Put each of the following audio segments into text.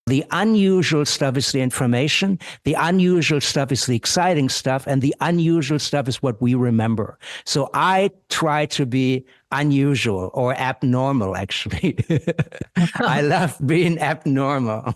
The unusual stuff is the information. The unusual stuff is the exciting stuff. And the unusual stuff is what we remember. So I try to be unusual or abnormal, actually. I love being abnormal.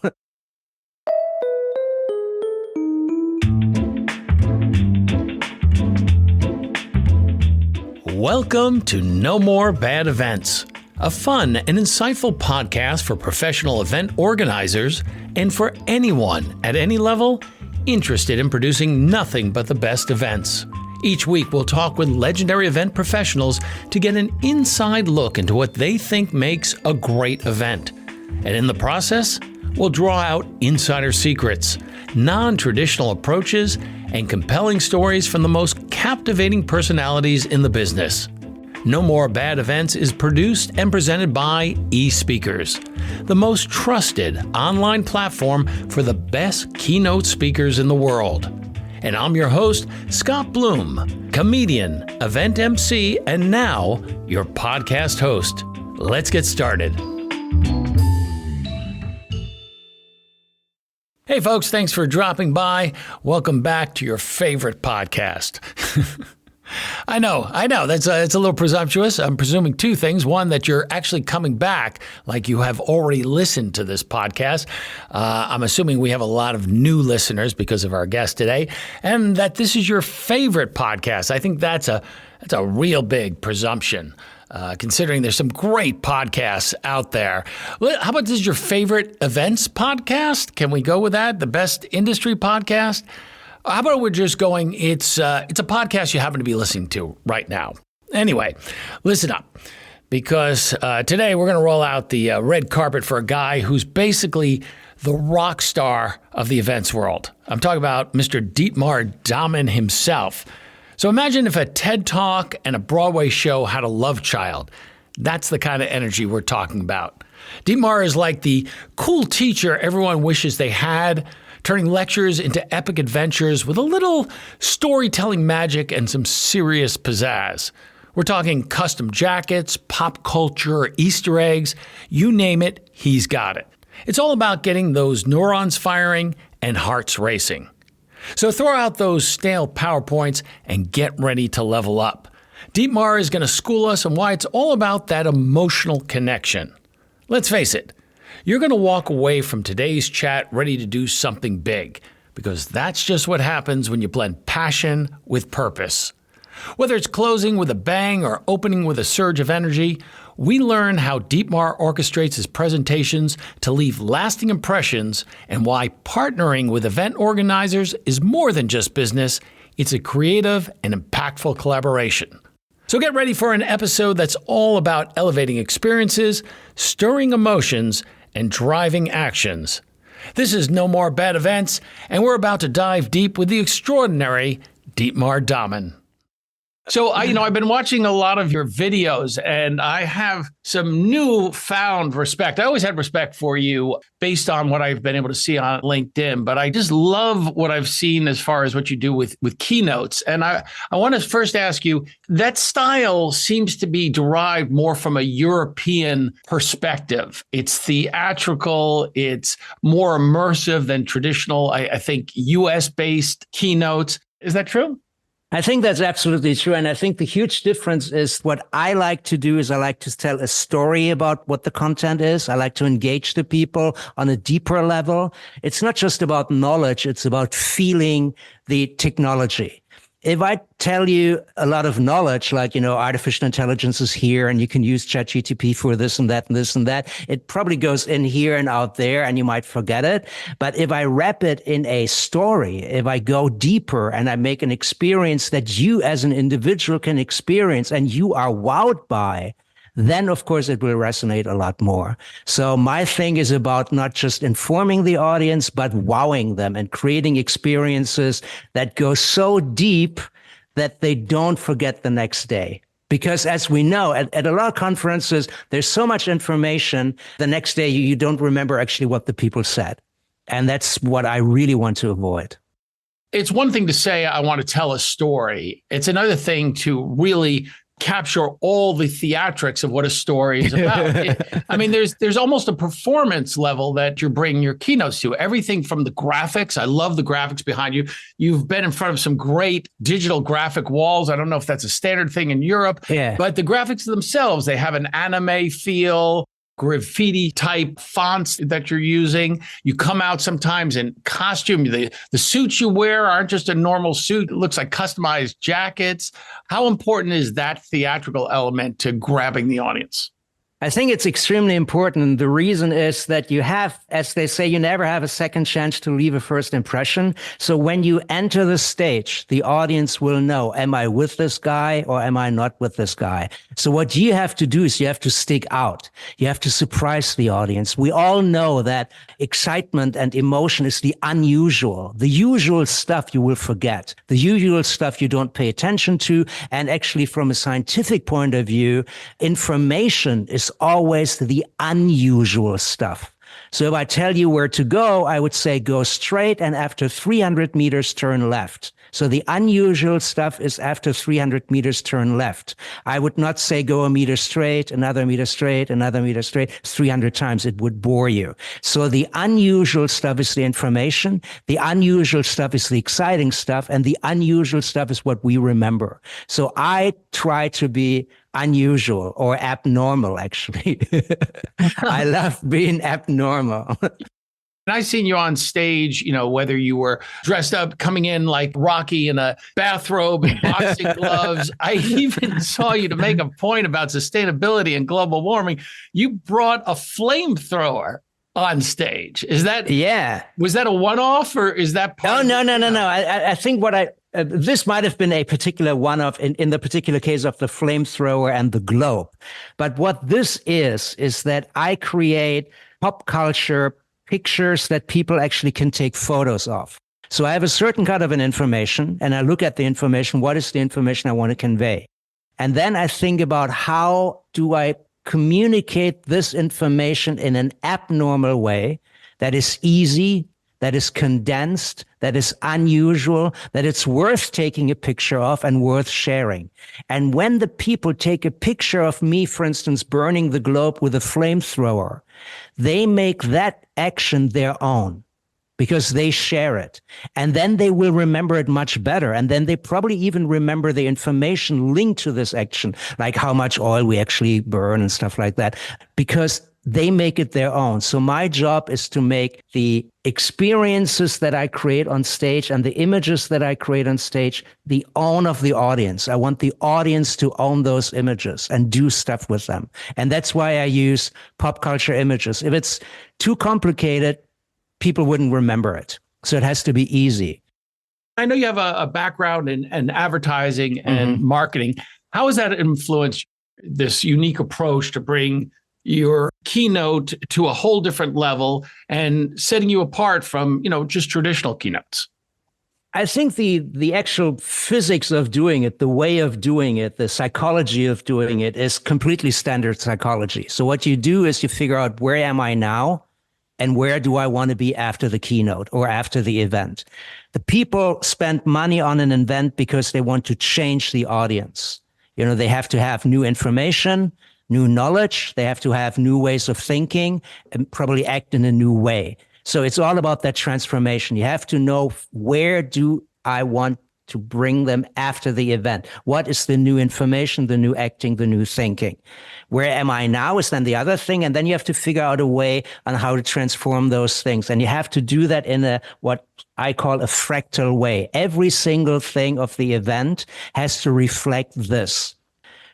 Welcome to No More Bad Events, a fun and insightful podcast for professional event organizers and for anyone at any level interested in producing nothing but the best events. Each week, we'll talk with legendary event professionals to get an inside look into what they think makes a great event. And in the process, we'll draw out insider secrets, non-traditional approaches, and compelling stories from the most captivating personalities in the business. No More Bad Events is produced and presented by eSpeakers, the most trusted online platform for the best keynote speakers in the world. And I'm your host, Scott Bloom, comedian, event MC, and now your podcast host. Let's get started. Hey folks, thanks for dropping by. Welcome back to your favorite podcast. I know. It's a little presumptuous. I'm presuming two things. One, that you're actually coming back, like you have already listened to this podcast. I'm assuming we have a lot of new listeners because of our guest today, and that this is your favorite podcast. I think that's a real big presumption, considering there's some great podcasts out there. How about this is your favorite events podcast? Can we go with that? The best industry podcast? How about we're just going, it's a podcast you happen to be listening to right now. Anyway, listen up, because today we're going to roll out the red carpet for a guy who's basically the rock star of the events world. I'm talking about Mr. Dietmar Dahmen himself. So imagine if a TED Talk and a Broadway show had a love child. That's the kind of energy we're talking about. Dietmar is like the cool teacher everyone wishes they had, turning lectures into epic adventures with a little storytelling magic and some serious pizzazz. We're talking custom jackets, pop culture, Easter eggs, you name it, he's got it. It's all about getting those neurons firing and hearts racing. So throw out those stale PowerPoints and get ready to level up. Dietmar is going to school us on why it's all about that emotional connection. Let's face it, you're going to walk away from today's chat ready to do something big, because that's just what happens when you blend passion with purpose. Whether it's closing with a bang or opening with a surge of energy, we learn how Dietmar orchestrates his presentations to leave lasting impressions and why partnering with event organizers is more than just business, it's a creative and impactful collaboration. So get ready for an episode that's all about elevating experiences, stirring emotions, and driving actions. This is No More Bad Events, and we're about to dive deep with the extraordinary Dietmar Dahmen. So, I've been watching a lot of your videos, and I have some newfound respect. I always had respect for you based on what I've been able to see on LinkedIn, but I just love what I've seen as far as what you do with keynotes. And I want to first ask you, that style seems to be derived more from a European perspective. It's theatrical, it's more immersive than traditional, I think, US-based keynotes. Is that true? I think that's absolutely true. And I think the huge difference is what I like to do is I like to tell a story about what the content is. I like to engage the people on a deeper level. It's not just about knowledge. It's about feeling the technology. If I tell you a lot of knowledge, like, artificial intelligence is here and you can use ChatGPT for this and that and this and that, it probably goes in here and out there and you might forget it. But if I wrap it in a story, if I go deeper and I make an experience that you as an individual can experience and you are wowed by, then of course it will resonate a lot more. So my thing is about not just informing the audience, but wowing them and creating experiences that go so deep that they don't forget the next day. Because as we know, at a lot of conferences, there's so much information, the next day you don't remember actually what the people said. And that's what I really want to avoid. It's one thing to say, I want to tell a story. It's another thing to really capture all the theatrics of what a story is about. There's almost a performance level that you're bringing your keynotes to. Everything from the graphics. I love the graphics behind you. You've been in front of some great digital graphic walls. I don't know if that's a standard thing in Europe, but the graphics themselves, they have an anime feel, graffiti type fonts that you're using. You come out sometimes in costume. The suits you wear aren't just a normal suit. It looks like customized jackets. How important is that theatrical element to grabbing the audience? I think it's extremely important. The reason is that you have, as they say, you never have a second chance to leave a first impression. So when you enter the stage, the audience will know, am I with this guy or am I not with this guy? So what you have to do is you have to stick out. You have to surprise the audience. We all know that excitement and emotion is the unusual. The usual stuff you will forget. The usual stuff you don't pay attention to. And actually, from a scientific point of view, information is always the unusual stuff. So if I tell you where to go, I would say go straight and after 300 meters turn left. So the unusual stuff is after 300 meters turn left. I would not say go a meter straight, another meter straight, another meter straight 300 times. It would bore you. So the unusual stuff is the information. The unusual stuff is the exciting stuff. And the unusual stuff is what we remember. So I try to be unusual or abnormal, actually. I love being abnormal. And I seen you on stage, whether you were dressed up, coming in like Rocky in a bathrobe and boxing gloves. I even saw you, to make a point about sustainability and global warming, you brought a flamethrower on stage. Was that a one-off, or is that part? No. I think this might have been a particular one-off in the particular case of the flamethrower and the globe. But what this is that I create pop culture pictures that people actually can take photos of. So I have a certain kind of an information, and I look at the information. What is the information I want to convey? And then I think about, how do I communicate this information in an abnormal way that is easy, that is condensed, that is unusual, that it's worth taking a picture of and worth sharing. And when the people take a picture of me, for instance, burning the globe with a flamethrower, they make that action their own because they share it. And then they will remember it much better. And then they probably even remember the information linked to this action, like how much oil we actually burn and stuff like that, because they make it their own. So my job is to make the experiences that I create on stage and the images that I create on stage the own of the audience. I want the audience to own those images and do stuff with them. And that's why I use pop culture images. If it's too complicated, people wouldn't remember it. So it has to be easy. I know you have a background in advertising and marketing. How has that influenced this unique approach to bring your keynote to a whole different level and setting you apart from, just traditional keynotes? I think the actual physics of doing it, the way of doing it, the psychology of doing it is completely standard psychology. So what you do is you figure out, where am I now and where do I want to be after the keynote or after the event? The people spend money on an event because they want to change the audience. They have to have new information, new knowledge. They have to have new ways of thinking and probably act in a new way. So it's all about that transformation. You have to know, where do I want to bring them after the event? What is the new information, the new acting, the new thinking? Where am I now is then the other thing. And then you have to figure out a way on how to transform those things. And you have to do that in what I call a fractal way. Every single thing of the event has to reflect this.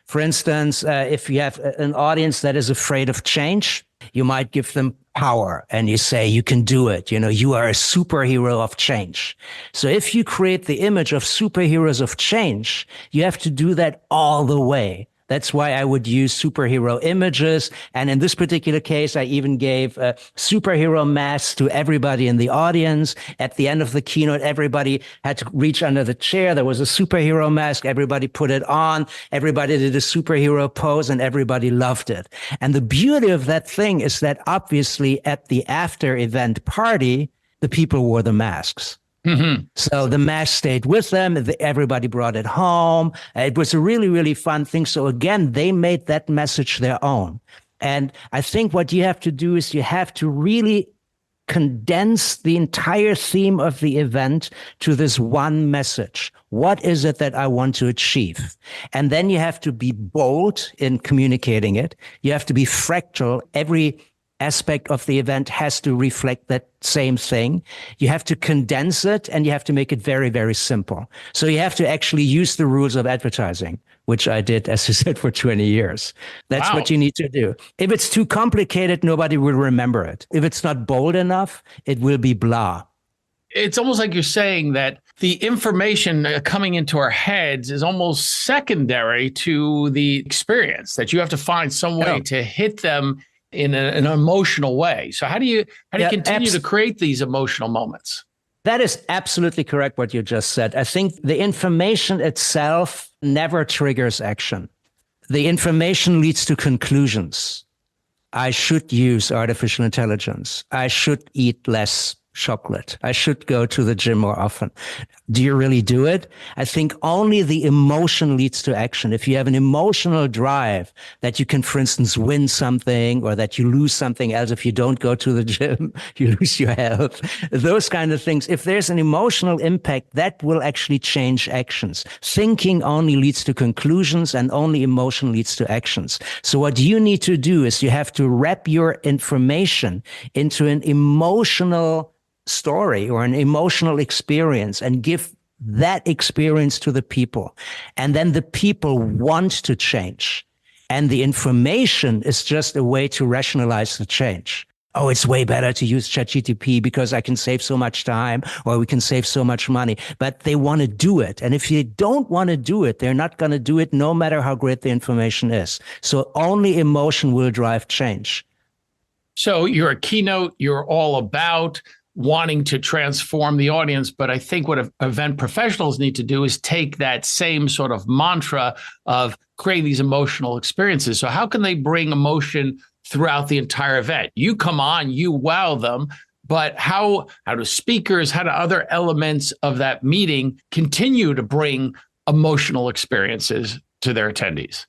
For instance, if you have an audience that is afraid of change, you might give them power and you say, you can do it. You are a superhero of change. So if you create the image of superheroes of change, you have to do that all the way. That's why I would use superhero images. And in this particular case, I even gave a superhero mask to everybody in the audience. At the end of the keynote, everybody had to reach under the chair. There was a superhero mask. Everybody put it on. Everybody did a superhero pose and everybody loved it. And the beauty of that thing is that obviously at the after event party, the people wore the masks. So the mask stayed with them. Everybody brought it home. It was a really, really fun thing. So again, they made that message their own. And I think what you have to do is you have to really condense the entire theme of the event to this one message. What is it that I want to achieve? And then you have to be bold in communicating it. You have to be fractal. Every aspect of the event has to reflect that same thing. You have to condense it and you have to make it very, very simple. So you have to actually use the rules of advertising, which I did, as you said, for 20 years. That's what you need to do. If it's too complicated, nobody will remember it. If it's not bold enough, it will be blah. It's almost like you're saying that the information coming into our heads is almost secondary to the experience, that you have to find some way to hit them in an emotional way. So how do you continue to create these emotional moments? That is absolutely correct what you just said. I think the information itself never triggers action. The information leads to conclusions. I should use artificial intelligence. I should eat less chocolate. I should go to the gym more often. Do you really do it? I think only the emotion leads to action. If you have an emotional drive that you can, for instance, win something, or that you lose something else, if you don't go to the gym, you lose your health, those kind of things. If there's an emotional impact, that will actually change actions. Thinking only leads to conclusions and only emotion leads to actions. So what you need to do is you have to wrap your information into an emotional story or an emotional experience and give that experience to the people. And then the people want to change. And the information is just a way to rationalize the change. Oh, it's way better to use ChatGPT because I can save so much time, or we can save so much money. But they want to do it. And if you don't want to do it, they're not going to do it no matter how great the information is. So only emotion will drive change. So you're a keynote, you're all about wanting to transform the audience. But I think what event professionals need to do is take that same sort of mantra of creating these emotional experiences. So how can they bring emotion throughout the entire event? You come on, you wow them, but how do speakers, how do other elements of that meeting continue to bring emotional experiences to their attendees?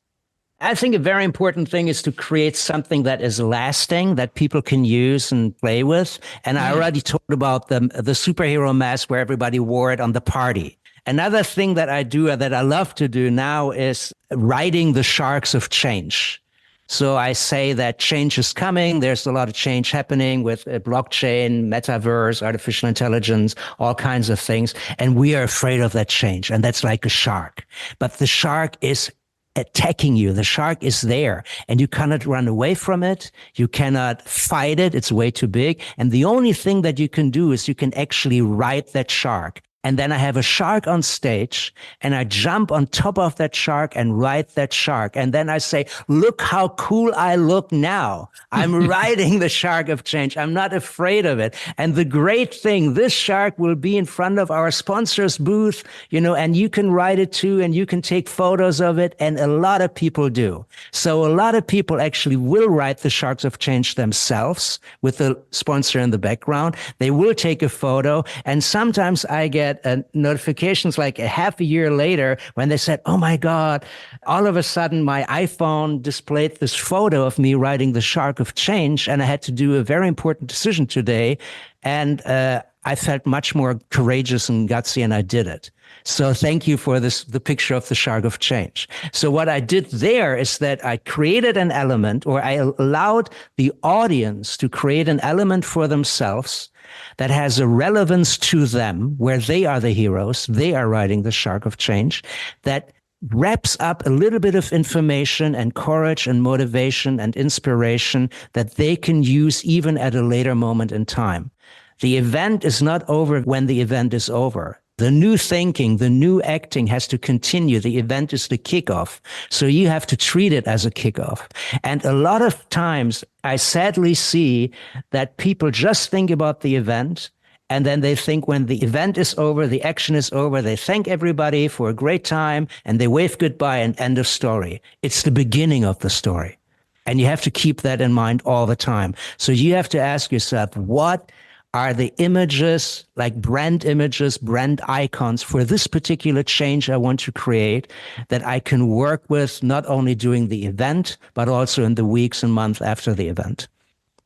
I think a very important thing is to create something that is lasting, that people can use and play with. And I already talked about the superhero mask where everybody wore it on the party. Another thing that I do, that I love to do now, is riding the sharks of change. So I say that change is coming. There's a lot of change happening with blockchain, metaverse, artificial intelligence, all kinds of things. And we are afraid of that change. And that's like a shark. But the shark is attacking you. The shark is there and you cannot run away from it. You cannot fight it. It's way too big. And the only thing that you can do is you can actually ride that shark. And then I have a shark on stage and I jump on top of that shark and ride that shark. And then I say, look how cool I look now. I'm riding the shark of change. I'm not afraid of it. And the great thing, this shark will be in front of our sponsor's booth, and you can ride it too, and you can take photos of it. And a lot of people do. So a lot of people actually will ride the sharks of change themselves with the sponsor in the background. They will take a photo. And sometimes I get notifications like a half a year later when they said, oh my God, all of a sudden my iPhone displayed this photo of me riding the shark of change. And I had to do a very important decision today. And I felt much more courageous and gutsy, and I did it. So thank you for the picture of the shark of change. So what I did there is that I created an element, or I allowed the audience to create an element for themselves that has a relevance to them, where they are the heroes, they are riding the shark of change, that wraps up a little bit of information and courage and motivation and inspiration that they can use even at a later moment in time. The event is not over when the event is over. The new thinking, the new acting has to continue. The event is the kickoff. So you have to treat it as a kickoff. And a lot of times I sadly see that people just think about the event, and then they think when the event is over, the action is over, they thank everybody for a great time and they wave goodbye and end of story. It's the beginning of the story. And you have to keep that in mind all the time. So you have to ask yourself, what are the images, like brand images, brand icons for this particular change I want to create that I can work with not only during the event, but also in the weeks and months after the event.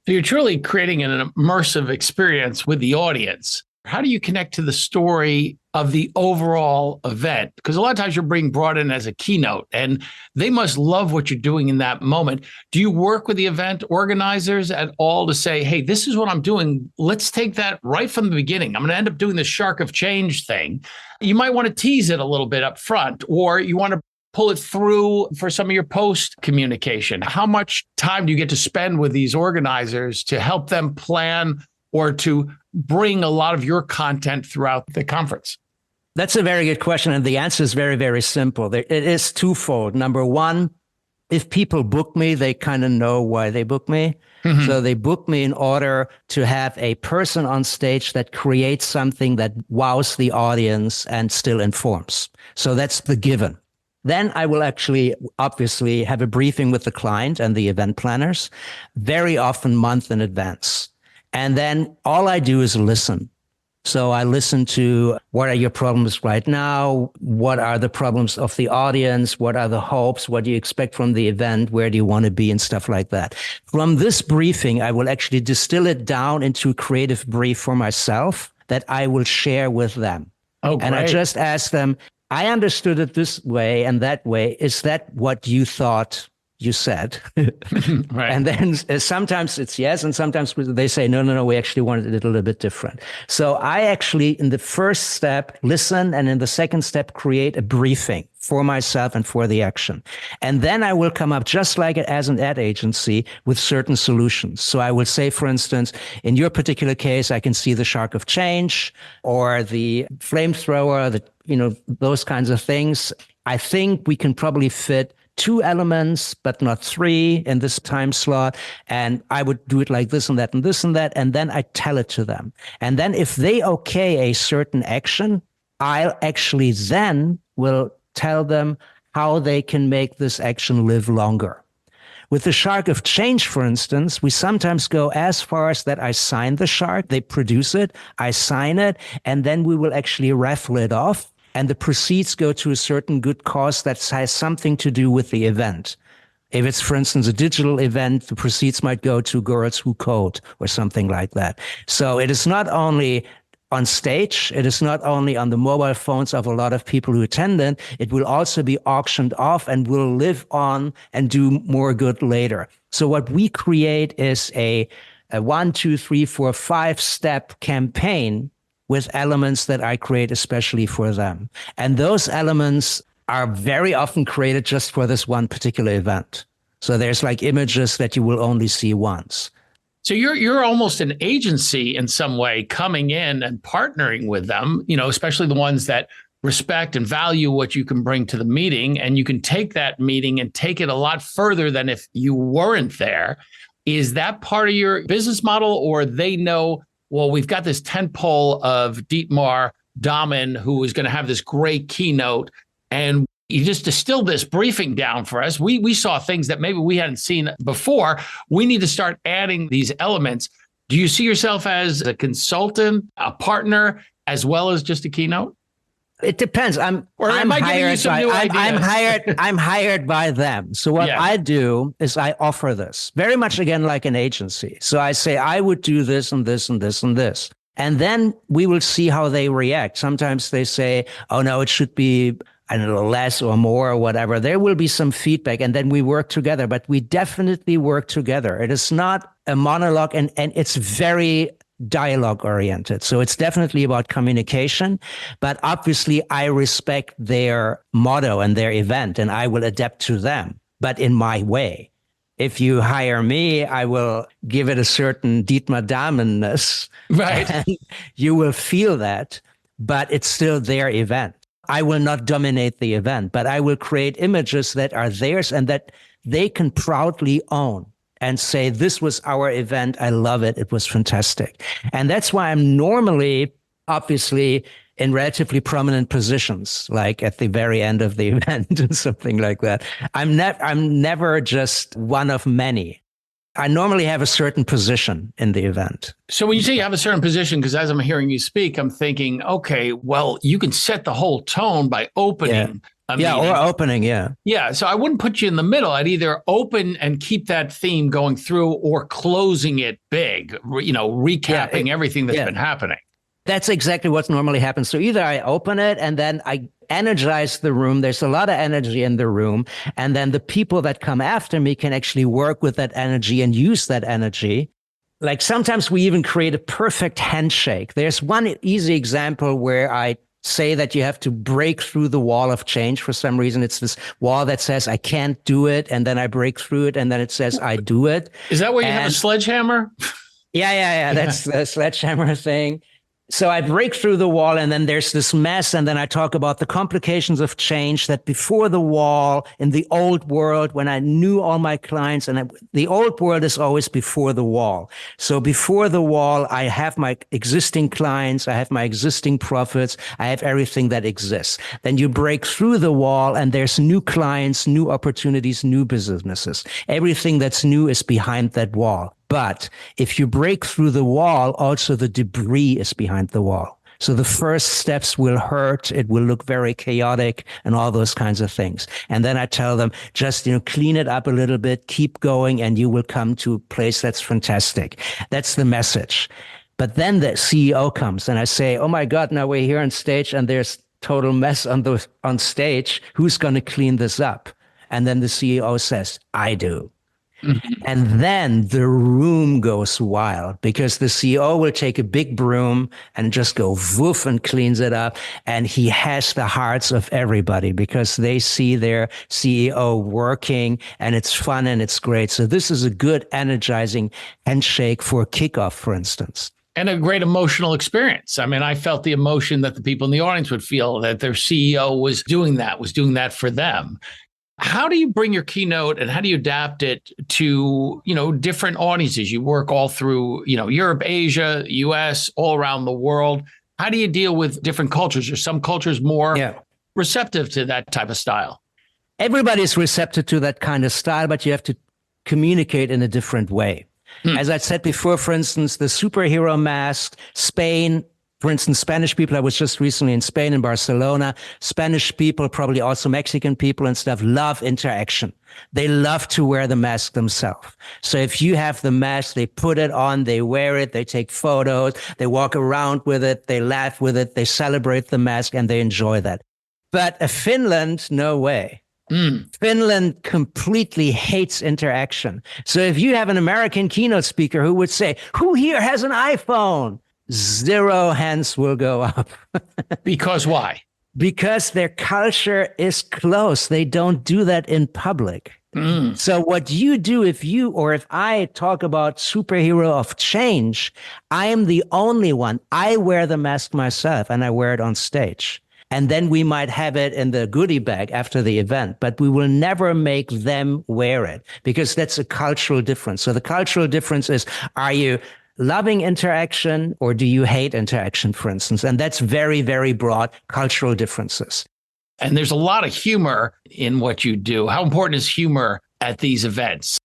So you're truly creating an immersive experience with the audience. How do you connect to the story of the overall event? Because a lot of times you're being brought in as a keynote and they must love what you're doing in that moment. Do you work with the event organizers at all to say, hey, this is what I'm doing. Let's take that right from the beginning. I'm going to end up doing the shark of change thing. You might want to tease it a little bit up front, or you want to pull it through for some of your post communication. How much time do you get to spend with these organizers to help them plan or to bring a lot of your content throughout the conference? That's a very good question. And the answer is very, very simple. It is twofold. Number one, if people book me, they kind of know why they book me. Mm-hmm. So they book me in order to have a person on stage that creates something that wows the audience and still informs. So that's the given. Then I will actually, obviously, have a briefing with the client and the event planners, very often month in advance. And then all I do is listen. So I listen to what are your problems right now? What are the problems of the audience? What are the hopes? What do you expect from the event? Where do you want to be? And stuff like that. From this briefing, I will actually distill it down into a creative brief for myself that I will share with them. Oh, great. And I just ask them, I understood it this way and that way. Is that what you thought you said? Right. And then sometimes it's yes, and sometimes they say, no, we actually wanted it a little bit different. So I actually, in the first step, listen, and in the second step, create a briefing for myself and for the action. And then I will come up, just like as an ad agency, with certain solutions. So I will say, for instance, in your particular case, I can see the shark of change or the flamethrower, those kinds of things. I think we can probably fit 2 elements, but not 3 in this time slot. And I would do it like this and that and this and that. And then I tell it to them. And then if they okay a certain action, I'll actually then will tell them how they can make this action live longer. With the shark of change, for instance, we sometimes go as far as that I sign the shark, they produce it, I sign it, and then we will actually raffle it off. And the proceeds go to a certain good cause that has something to do with the event. If it's, for instance, a digital event, the proceeds might go to Girls Who Code or something like that. So it is not only on stage, it is not only on the mobile phones of a lot of people who attend it will also be auctioned off and will live on and do more good later. So what we create is a 1, 2, 3, 4, 5-step campaign with elements that I create especially for them. And those elements are very often created just for this one particular event. So there's like images that you will only see once. So you're almost an agency in some way, coming in and partnering with them, especially the ones that respect and value what you can bring to the meeting. And you can take that meeting and take it a lot further than if you weren't there. Is that part of your business model, or they know, well, we've got this tentpole of Dietmar Dahmen, who is going to have this great keynote, and you just distilled this briefing down for us. We saw things that maybe we hadn't seen before. We need to start adding these elements. Do you see yourself as a consultant, a partner, as well as just a keynote? It depends. I'm hired by them. So what I do is I offer this very much, again, like an agency. So I say, I would do this and this and this and this. And then we will see how they react. Sometimes they say, oh no, it should be, I don't know, less or more or whatever. There will be some feedback, and then we work together, but we definitely work together. It is not a monologue, and it's very dialogue oriented. So it's definitely about communication, but obviously I respect their motto and their event, and I will adapt to them, but in my way. If you hire me, I will give it a certain Dietmar Dahmen-ness. Right. And you will feel that, but it's still their event. I will not dominate the event, but I will create images that are theirs and that they can proudly own and say, this was our event. I love it. It was fantastic. And that's why I'm normally, obviously, in relatively prominent positions, like at the very end of the event or something like that. I'm never just one of many. I normally have a certain position in the event. So when you say you have a certain position, because as I'm hearing you speak, I'm thinking, okay, well, you can set the whole tone by opening a Yeah, meeting. or opening, yeah. Yeah, so I wouldn't put you in the middle. I'd either open and keep that theme going through or closing it big, recapping everything that's been happening. That's exactly what normally happens. So either I open it and then I energize the room. There's a lot of energy in the room. And then the people that come after me can actually work with that energy and use that energy. Like sometimes we even create a perfect handshake. There's one easy example where I say that you have to break through the wall of change. For some reason, it's this wall that says, I can't do it. And then I break through it. And then it says, I do it. Is that where you have a sledgehammer? Yeah. That's the sledgehammer thing. So I break through the wall and then there's this mess. And then I talk about the complications of change that before the wall in the old world, when I knew all my clients, and the old world is always before the wall. So before the wall, I have my existing clients, I have my existing profits, I have everything that exists. Then you break through the wall and there's new clients, new opportunities, new businesses. Everything that's new is behind that wall. But if you break through the wall, also the debris is behind the wall. So the first steps will hurt. It will look very chaotic and all those kinds of things. And then I tell them, just, clean it up a little bit, keep going, and you will come to a place that's fantastic. That's the message. But then the CEO comes and I say, oh my God, now we're here on stage and there's total mess on stage. Who's going to clean this up? And then the CEO says, I do. Mm-hmm. And then the room goes wild because the CEO will take a big broom and just go woof and cleans it up. And he has the hearts of everybody because they see their CEO working and it's fun and it's great. So this is a good energizing handshake for a kickoff, for instance. And a great emotional experience. I mean, I felt the emotion that the people in the audience would feel that their CEO was doing that for them. How do you bring your keynote and how do you adapt it to, different audiences? You work all through, Europe, Asia, US, all around the world. How do you deal with different cultures? Are some cultures more receptive to that type of style? Everybody's receptive to that kind of style, but you have to communicate in a different way. As I said before, for instance, the superhero mask, Spain, for instance, Spanish people, I was just recently in Spain, in Barcelona. Spanish people, probably also Mexican people and stuff, love interaction. They love to wear the mask themselves. So if you have the mask, they put it on, they wear it, they take photos, they walk around with it, they laugh with it, they celebrate the mask, and they enjoy that. But Finland, no way. Finland completely hates interaction. So if you have an American keynote speaker who would say, who here has an iPhone? 0 hands will go up. Because why? Because their culture is close. They don't do that in public. So what you do if I talk about superhero of change, I am the only one. I wear the mask myself and I wear it on stage. And then we might have it in the goodie bag after the event, but we will never make them wear it because that's a cultural difference. So the cultural difference is, are you loving interaction or do you hate interaction, for instance? And that's very, very broad cultural differences. And there's a lot of humor in what you do. How important is humor at these events?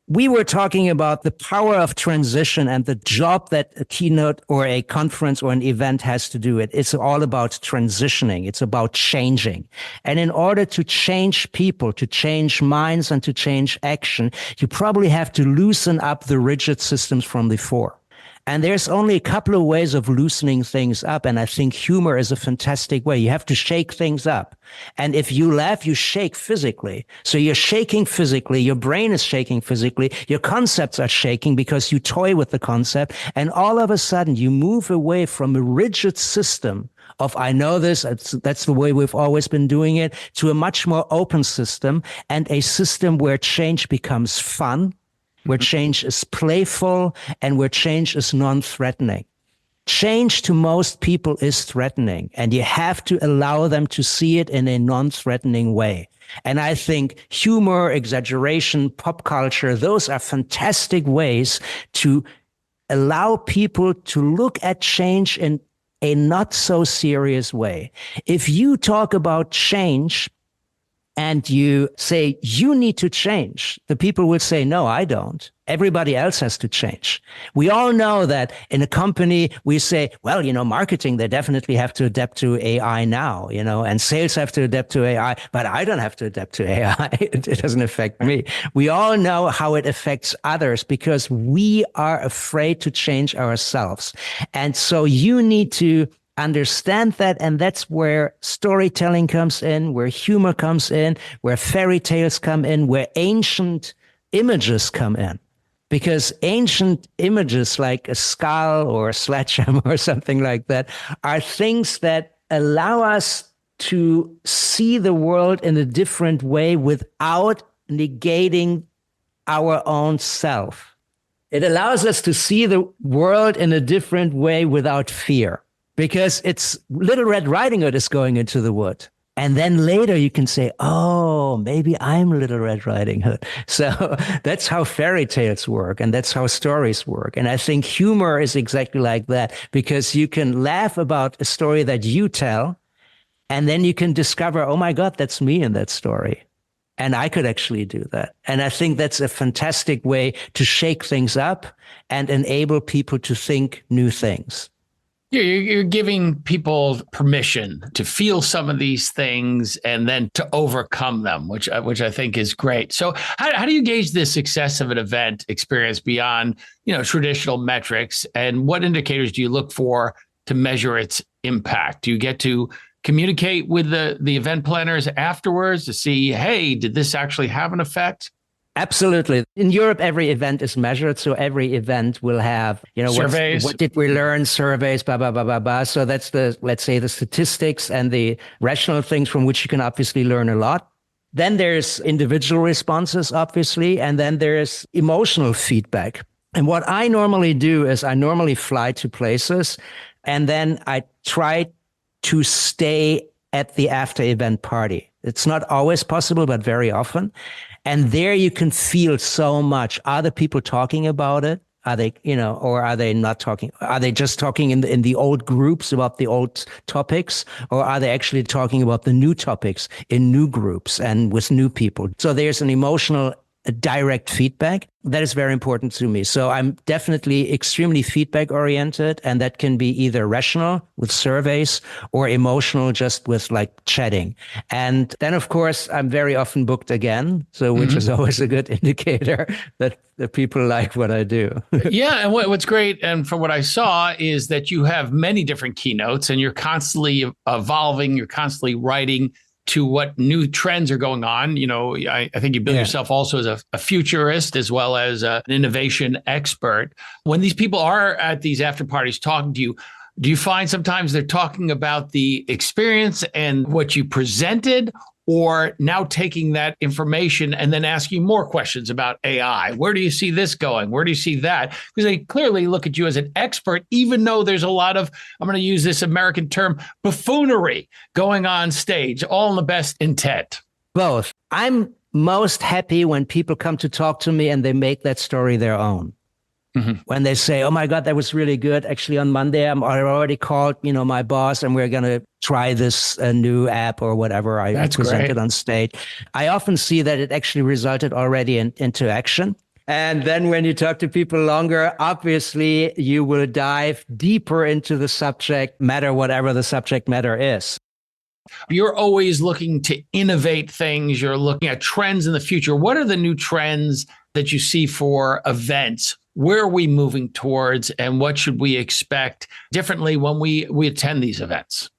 We were talking about the power of transition and the job that a keynote or a conference or an event has to do. It's all about transitioning. It's about changing. And in order to change people, to change minds and to change action, you probably have to loosen up the rigid systems from before. And there's only a couple of ways of loosening things up. And I think humor is a fantastic way. You have to shake things up. And if you laugh, you shake physically. So you're shaking physically. Your brain is shaking physically. Your concepts are shaking because you toy with the concept. And all of a sudden you move away from a rigid system of, I know this, that's the way we've always been doing it, to a much more open system and a system where change becomes fun, where change is playful, and where change is non-threatening. Change to most people is threatening, and you have to allow them to see it in a non-threatening way. And I think humor, exaggeration, pop culture, those are fantastic ways to allow people to look at change in a not so serious way. If you talk about change and you say, you need to change, the people will say, no, I don't. Everybody else has to change. We all know that in a company, we say, well, marketing, they definitely have to adapt to AI now, and sales have to adapt to AI, but I don't have to adapt to AI. It doesn't affect me. We all know how it affects others because we are afraid to change ourselves. And so you need to understand that, and that's where storytelling comes in, where humor comes in, where fairy tales come in, where ancient images come in. Because ancient images like a skull or a sledgehammer or something like that are things that allow us to see the world in a different way without negating our own self. It allows us to see the world in a different way without fear. Because it's Little Red Riding Hood is going into the wood. And then later you can say, oh, maybe I'm Little Red Riding Hood. So that's how fairy tales work. And that's how stories work. And I think humor is exactly like that, because you can laugh about a story that you tell, and then you can discover, oh my God, that's me in that story. And I could actually do that. And I think that's a fantastic way to shake things up and enable people to think new things. You're giving people permission to feel some of these things and then to overcome them, which I think is great. So how do you gauge the success of an event experience beyond, traditional metrics? And what indicators do you look for to measure its impact? Do you get to communicate with the event planners afterwards to see, hey, did this actually have an effect? Absolutely. In Europe, every event is measured. So every event will have, surveys. What did we learn? Surveys, blah, blah, blah, blah, blah. So that's let's say the statistics and the rational things from which you can obviously learn a lot. Then there's individual responses, obviously. And then there's emotional feedback. And what I normally do is I normally fly to places, and then I try to stay at the after event party. It's not always possible, but very often. And there you can feel so much. Are the people talking about it? Are they, or are they not talking? Are they just talking in the old groups about the old topics? Or are they actually talking about the new topics in new groups and with new people? So there's an emotional direct feedback that is very important to me. So I'm definitely extremely feedback oriented, and that can be either rational with surveys or emotional just with like chatting. And then of course I'm very often booked again. So which is always a good indicator that the people like what I do. Yeah. And what's great, and from what I saw, is that you have many different keynotes and you're constantly evolving, you're constantly writing to what new trends are going on. I think you build yourself also as a futurist as well as an innovation expert. When these people are at these after parties talking to you, do you find sometimes they're talking about the experience and what you presented, or now taking that information and then asking more questions about AI? Where do you see this going? Where do you see that? Because they clearly look at you as an expert, even though there's a lot of, I'm going to use this American term, buffoonery going on stage, all in the best intent. Both. I'm most happy when people come to talk to me and they make that story their own. When they say, oh my God, that was really good. Actually, on Monday, I already called, my boss, and we're going to try this new app or whatever I presented on stage. I often see that it actually resulted already into action. And then when you talk to people longer, obviously you will dive deeper into the subject matter, whatever the subject matter is. You're always looking to innovate things. You're looking at trends in the future. What are the new trends that you see for events? Where are we moving towards, and what should we expect differently when we attend these events?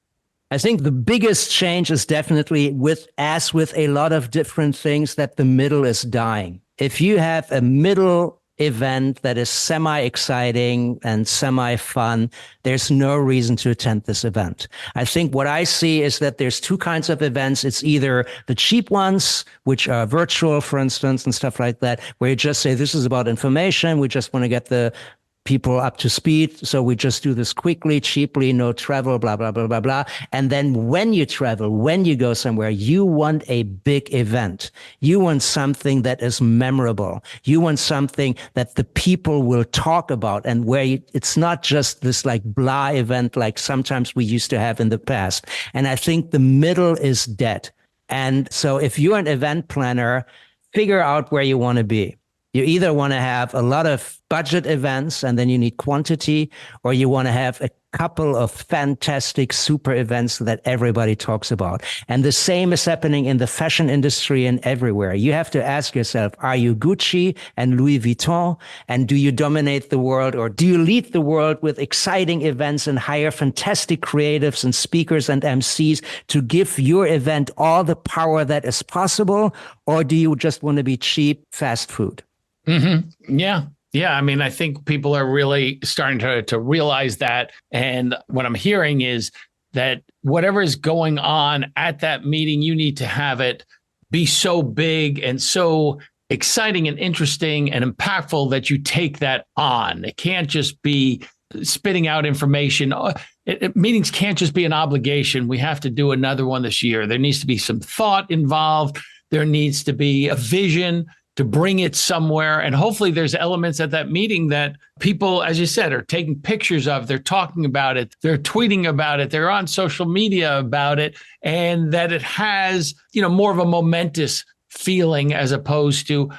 I think the biggest change is definitely with a lot of different things, that the middle is dying. If you have a middle event that is semi-exciting and semi-fun, there's no reason to attend this event. I think what I see is that there's two kinds of events. It's either the cheap ones, which are virtual, for instance, and stuff like that, where you just say, this is about information. We just want to get the people up to speed. So we just do this quickly, cheaply, no travel, blah, blah, blah, blah, blah. And then when you travel, when you go somewhere, you want a big event. You want something that is memorable. You want something that the people will talk about, and where it's not just this like blah event like sometimes we used to have in the past. And I think the middle is dead. And so if you're an event planner, figure out where you want to be. You either want to have a lot of budget events and then you need quantity, or you want to have a couple of fantastic super events that everybody talks about. And the same is happening in the fashion industry and everywhere. You have to ask yourself, are you Gucci and Louis Vuitton? And do you dominate the world, or do you lead the world with exciting events and hire fantastic creatives and speakers and MCs to give your event all the power that is possible? Or do you just want to be cheap fast food? Mm-hmm. Yeah. Yeah. I mean, I think people are really starting to realize that. And what I'm hearing is that whatever is going on at that meeting, you need to have it be so big and so exciting and interesting and impactful that you take that on. It can't just be spitting out information. Meetings can't just be an obligation. We have to do another one this year. There needs to be some thought involved. There needs to be a vision to bring it somewhere. And hopefully there's elements at that meeting that people, as you said, are taking pictures of, they're talking about it, they're tweeting about it, they're on social media about it, and that it has, more of a momentous feeling as opposed to,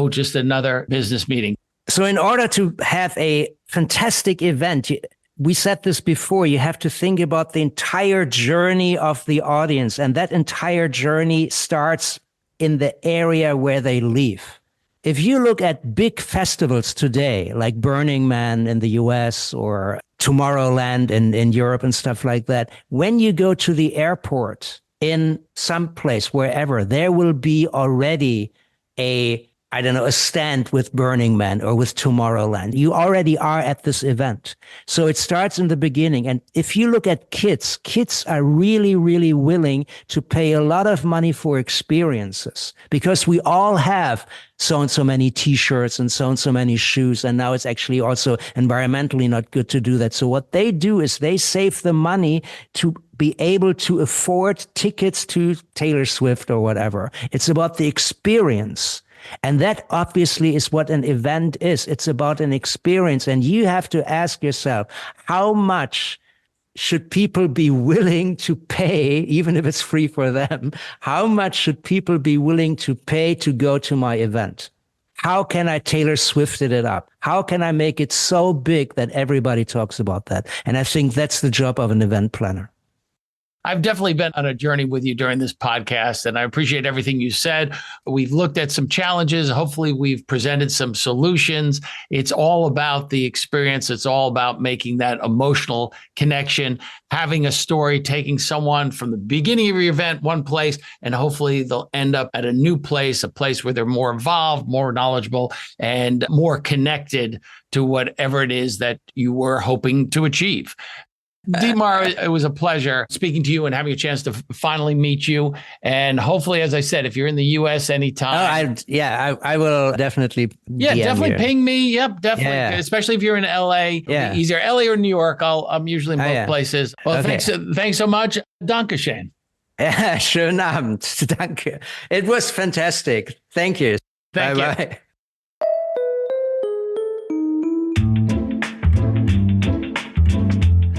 just another business meeting. So in order to have a fantastic event, we said this before, you have to think about the entire journey of the audience. And that entire journey starts in the area where they live. If you look at big festivals today, like Burning Man in the US or Tomorrowland in Europe and stuff like that, when you go to the airport in some place, wherever, there will be already a stand with Burning Man or with Tomorrowland. You already are at this event. So it starts in the beginning. And if you look at kids are really, really willing to pay a lot of money for experiences, because we all have so and so many t-shirts and so many shoes. And now it's actually also environmentally not good to do that. So what they do is they save the money to be able to afford tickets to Taylor Swift or whatever. It's about the experience. And that obviously is what an event is. It's about an experience. And you have to ask yourself, how much should people be willing to pay, even if it's free for them? How much should people be willing to pay to go to my event? How can I Taylor Swift it up? How can I make it so big that everybody talks about that? And I think that's the job of an event planner. I've definitely been on a journey with you during this podcast, and I appreciate everything you said. We've looked at some challenges. Hopefully, we've presented some solutions. It's all about the experience. It's all about making that emotional connection, having a story, taking someone from the beginning of your event, one place, and hopefully they'll end up at a new place, a place where they're more involved, more knowledgeable, and more connected to whatever it is that you were hoping to achieve. Dietmar, it was a pleasure speaking to you and having a chance to finally meet you. And hopefully, as I said, if you're in the U.S. anytime. I will definitely. Yeah, definitely here. Ping me. Yep, definitely. Yeah. Especially if you're in L.A. Yeah. Either L.A. or New York. I'm usually in both places. Well, okay. Thanks so much. Dankeschön. Ja, schönen Abend. Danke. It was fantastic. Thank you. Thank you. Bye.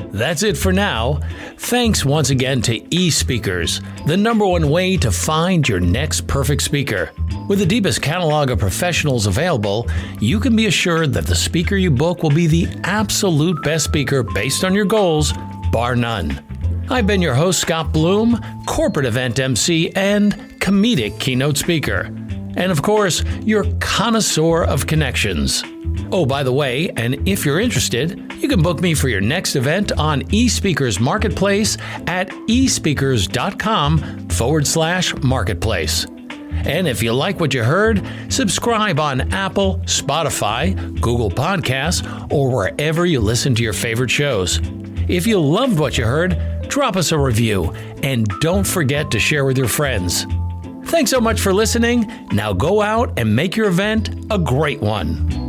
That's it for now. Thanks once again to eSpeakers, the #1 way to find your next perfect speaker. With the deepest catalog of professionals available, you can be assured that the speaker you book will be the absolute best speaker based on your goals, bar none. I've been your host, Scott Bloom, corporate event MC and comedic keynote speaker. And of course, your connoisseur of connections. Oh, by the way, and if you're interested, you can book me for your next event on eSpeakers Marketplace at espeakers.com/marketplace. And if you like what you heard, subscribe on Apple, Spotify, Google Podcasts, or wherever you listen to your favorite shows. If you loved what you heard, drop us a review, and don't forget to share with your friends. Thanks so much for listening. Now go out and make your event a great one.